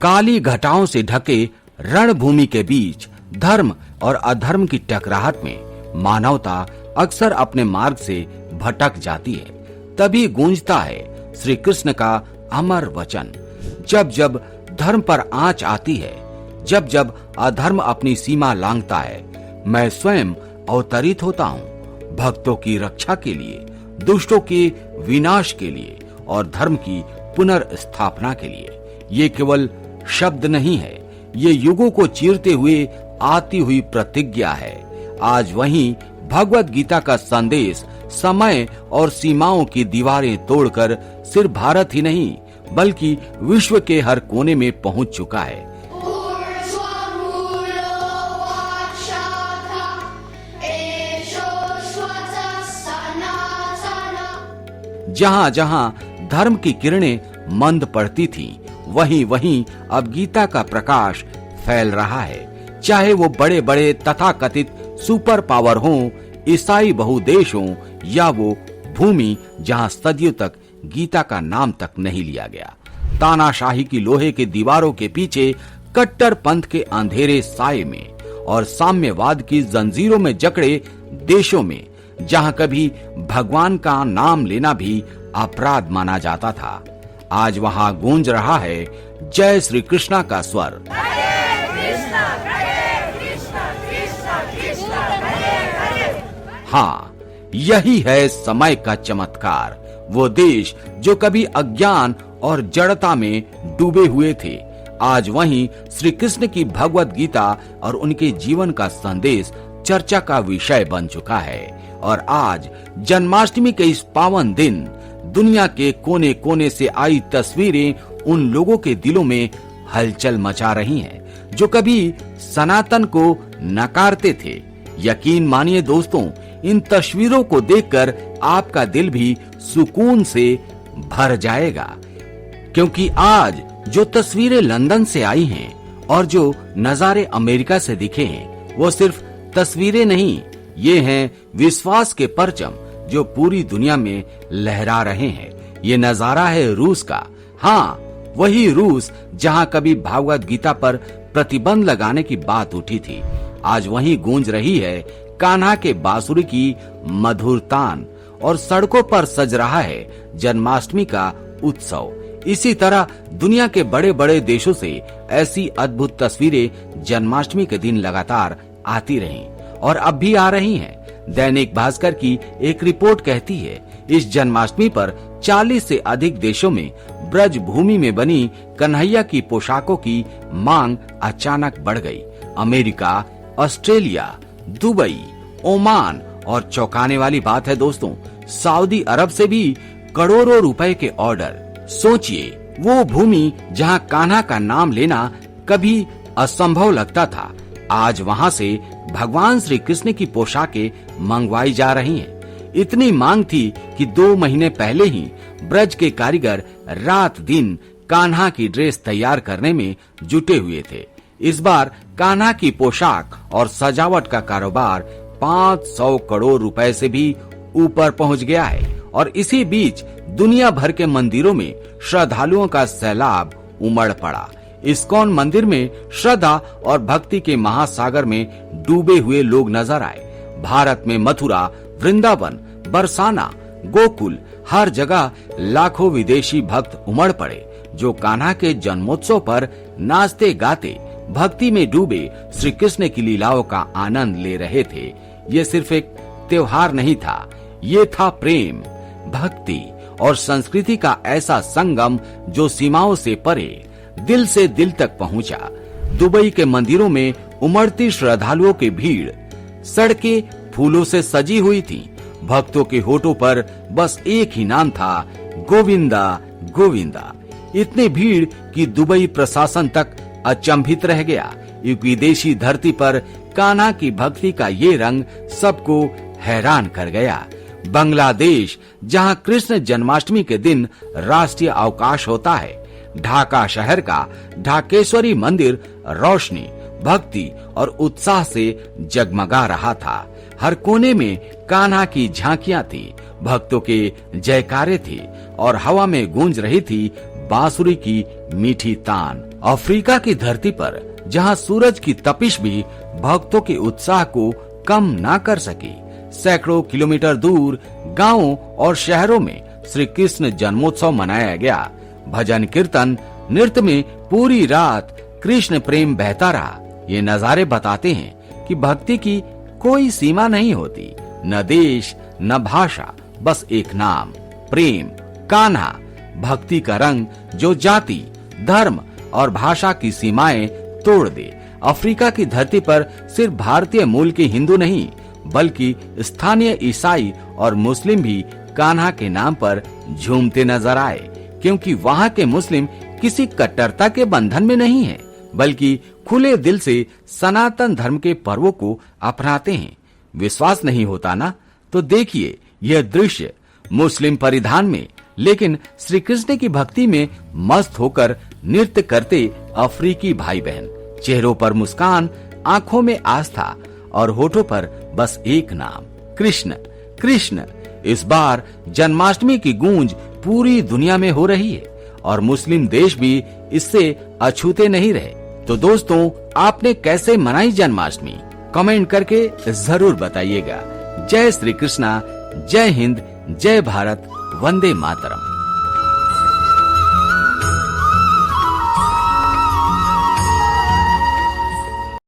काली घटाओं से ढके रणभूमि के बीच धर्म और अधर्म की टकराहट में मानवता अक्सर अपने मार्ग से भटक जाती है। तभी गूंजता है श्री कृष्ण का अमर वचन। जब जब धर्म पर आंच आती है, जब जब अधर्म अपनी सीमा लांघता है, मैं स्वयं अवतरित होता हूँ भक्तों की रक्षा के लिए, दुष्टों के विनाश के लिए और धर्म की पुनर्स्थापना के लिए। ये केवल शब्द नहीं है, ये युगों को चीरते हुए आती हुई प्रतिज्ञा है। आज वहीं भगवत गीता का संदेश समय और सीमाओं की दीवारें तोड़कर सिर्फ भारत ही नहीं बल्कि विश्व के हर कोने में पहुंच चुका है। जहां जहां धर्म की किरणें मंद पड़ती थीं, वहीं वहीं अब गीता का प्रकाश फैल रहा है। चाहे वो बड़े बड़े तथाकथित सुपर पावर हों, ईसाई बहुदेश हों या वो भूमि जहां सदियों तक गीता का नाम तक नहीं लिया गया। तानाशाही की लोहे के दीवारों के पीछे, कट्टर पंथ के अंधेरे साये में और साम्यवाद की जंजीरों में जकड़े देशों में, जहां कभी भगवान का नाम लेना भी अपराध माना जाता था, आज वहां गूंज रहा है जय श्री कृष्णा का स्वर। हाँ, यही है समय का चमत्कार। वो देश जो कभी अज्ञान और जड़ता में डूबे हुए थे, आज वहीं श्री कृष्ण की भगवत गीता और उनके जीवन का संदेश चर्चा का विषय बन चुका है। और आज जन्माष्टमी के इस पावन दिन दुनिया के कोने कोने से आई तस्वीरें उन लोगों के दिलों में हलचल मचा रही हैं जो कभी सनातन को नकारते थे। यकीन मानिए दोस्तों, इन तस्वीरों को देखकर आपका दिल भी सुकून से भर जाएगा, क्योंकि आज जो तस्वीरें लंदन से आई हैं और जो नजारे अमेरिका से दिखे हैं, वो सिर्फ तस्वीरें नहीं, ये हैं विश्वास के परचम जो पूरी दुनिया में लहरा रहे हैं। ये नजारा है रूस का। हाँ, वही रूस जहां कभी भगवत गीता पर प्रतिबंध लगाने की बात उठी थी, आज वहीं गूंज रही है कान्हा के बांसुरी की मधुर तान और सड़कों पर सज रहा है जन्माष्टमी का उत्सव। इसी तरह दुनिया के बड़े बड़े देशों से ऐसी अद्भुत तस्वीरें जन्माष्टमी के दिन लगातार आती रहीं और अब भी आ रही हैं। दैनिक भास्कर की एक रिपोर्ट कहती है, इस जन्माष्टमी पर 40 से अधिक देशों में ब्रज भूमि में बनी कन्हैया की पोशाकों की मांग अचानक बढ़ गई। अमेरिका, ऑस्ट्रेलिया, दुबई, ओमान और चौंकाने वाली बात है दोस्तों, सऊदी अरब से भी करोड़ों रुपए के ऑर्डर। सोचिए, वो भूमि जहां कान्हा का नाम लेना कभी असंभव लगता था, आज वहां से भगवान श्री कृष्ण की पोशाकें मंगवाई जा रही हैं। इतनी मांग थी कि 2 महीने पहले ही ब्रज के कारीगर रात दिन कान्हा की ड्रेस तैयार करने में जुटे हुए थे। इस बार कान्हा की पोशाक और सजावट का कारोबार 500 करोड़ रुपए से भी ऊपर पहुंच गया है। और इसी बीच दुनिया भर के मंदिरों में श्रद्धालुओं का सैलाब उमड़ पड़ा। इस्कॉन मंदिर में श्रद्धा और भक्ति के महासागर में डूबे हुए लोग नजर आए। भारत में मथुरा, वृंदावन, बरसाना, गोकुल, हर जगह लाखों विदेशी भक्त उमड़ पड़े जो कान्हा के जन्मोत्सव पर नाचते गाते भक्ति में डूबे श्री कृष्ण की लीलाओं का आनंद ले रहे थे। ये सिर्फ एक त्योहार नहीं था, ये था प्रेम, भक्ति और संस्कृति का ऐसा संगम जो सीमाओं से परे दिल से दिल तक पहुंचा। दुबई के मंदिरों में उमड़ती श्रद्धालुओं की भीड़, सड़कें फूलों से सजी हुई थीं। भक्तों के होठों पर बस एक ही नाम था, गोविंदा गोविंदा। इतनी भीड़ कि दुबई प्रशासन तक अचंभित रह गया। विदेशी धरती पर कान्हा की भक्ति का ये रंग सबको हैरान कर गया। बांग्लादेश, जहां कृष्ण जन्माष्टमी के दिन राष्ट्रीय अवकाश होता है, ढाका शहर का ढाकेश्वरी मंदिर रोशनी, भक्ति और उत्साह से जगमगा रहा था। हर कोने में कान्हा की झांकियां थी, भक्तों के जयकारे थे और हवा में गूंज रही थी बांसुरी की मीठी तान। अफ्रीका की धरती पर जहां सूरज की तपिश भी भक्तों के उत्साह को कम ना कर सकी, सैकड़ों किलोमीटर दूर गांवों और शहरों में श्री कृष्ण जन्मोत्सव मनाया गया। भजन कीर्तन नृत्य में पूरी रात कृष्ण प्रेम बहता रहा। ये नजारे बताते हैं कि भक्ति की कोई सीमा नहीं होती, न देश न भाषा, बस एक नाम प्रेम। कान्हा भक्ति का रंग जो जाति, धर्म और भाषा की सीमाएं तोड़ दे। अफ्रीका की धरती पर सिर्फ भारतीय मूल के हिंदू नहीं, बल्कि स्थानीय ईसाई और मुस्लिम भी कान्हा के नाम पर झूमते नजर आए, क्योंकि वहाँ के मुस्लिम किसी कट्टरता के बंधन में नहीं है, बल्कि खुले दिल से सनातन धर्म के पर्वों को अपनाते हैं। विश्वास नहीं होता ना? तो देखिए यह दृश्य मुस्लिम परिधान में, लेकिन श्री कृष्ण की भक्ति में मस्त होकर नृत्य करते अफ्रीकी भाई बहन। चेहरों पर मुस्कान, आंखों में आस्था और होठों पर बस एक नाम कृष्ण कृष्ण। इस बार जन्माष्टमी की गूंज पूरी दुनिया में हो रही है और मुस्लिम देश भी इससे अछूते नहीं रहे। तो दोस्तों, आपने कैसे मनाई जन्माष्टमी? कमेंट करके जरूर बताइएगा। जय श्री कृष्णा, जय हिंद, जय भारत, वंदे मातरम।